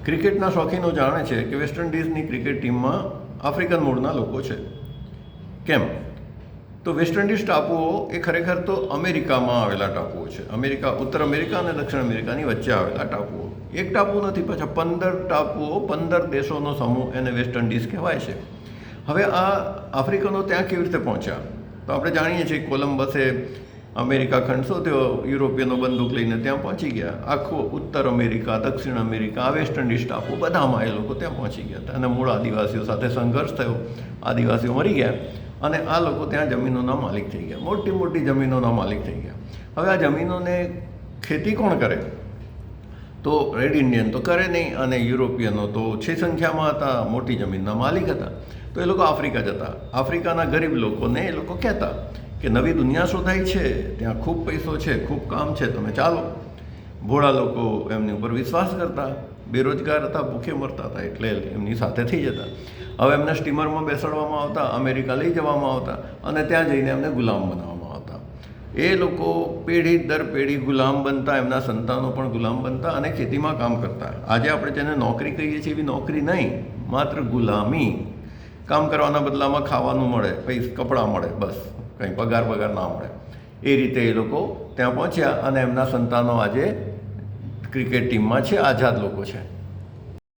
ક્રિકેટના શોખીનો જાણે છે કે વેસ્ટ ઇન્ડિઝની ક્રિકેટ ટીમમાં આફ્રિકન મૂળના લોકો છે. કેમ? તો વેસ્ટ ઇન્ડિઝ ટાપુઓ એ ખરેખર તો અમેરિકામાં આવેલા ટાપુઓ છે. ઉત્તર અમેરિકા અને દક્ષિણ અમેરિકાની વચ્ચે આવેલા ટાપુઓ. એક ટાપુ નથી, પાછા 15 ટાપુઓ, 15 દેશોનો સમૂહ, એને વેસ્ટ ઇન્ડિઝ કહેવાય છે. હવે આ આફ્રિકનો ત્યાં કેવી રીતે પહોંચ્યા? તો આપણે જાણીએ છીએ કોલંબસે અમેરિકા ખંડ શોધ્યો, યુરોપિયનો બંદૂક લઈને ત્યાં પહોંચી ગયા. આખું ઉત્તર અમેરિકા, દક્ષિણ અમેરિકા, આ વેસ્ટ ઇન્ડિઝ ટાપુ બધામાં એ લોકો ત્યાં પહોંચી ગયા હતા. અને મૂળ આદિવાસીઓ સાથે સંઘર્ષ થયો, આદિવાસીઓ મરી ગયા અને આ લોકો ત્યાં જમીનોના માલિક થઈ ગયા, મોટી મોટી જમીનોના માલિક થઈ ગયા. હવે આ જમીનોને ખેતી કોણ કરે? તો રેડ ઇન્ડિયન તો કરે નહીં, અને યુરોપિયનો તો ઓછી સંખ્યામાં હતા, મોટી જમીનના માલિક હતા. તો એ લોકો આફ્રિકા જતા. આફ્રિકાના ગરીબ લોકોને એ લોકો કહેતા કે નવી દુનિયા શોધાઈ છે, ત્યાં ખૂબ પૈસો છે, ખૂબ કામ છે, તમે ચાલો. ભોળા લોકો એમની ઉપર વિશ્વાસ કરતા, બેરોજગાર હતા, ભૂખે મરતા હતા, એટલે એમની સાથે થઈ જતા. હવે એમને સ્ટીમરમાં બેસાડવામાં આવતા, અમેરિકા લઈ જવામાં આવતા અને ત્યાં જઈને એમને ગુલામ બનાવવામાં આવતા. એ લોકો પેઢી દર પેઢી ગુલામ બનતા, એમના સંતાનો પણ ગુલામ બનતા અને ખેતીમાં કામ કરતા. આજે આપણે જેને નોકરી કહીએ છીએ એવી નોકરી નહીં, માત્ર ગુલામી. કામ કરવાના બદલામાં ખાવાનું મળે, કપડાં મળે, બસ, કંઈ પગાર ના મળે. એ રીતે એ લોકો ત્યાં પહોંચ્યા અને એમના સંતાનો આજે ક્રિકેટ ટીમમાં છે, આઝાદ લોકો છે.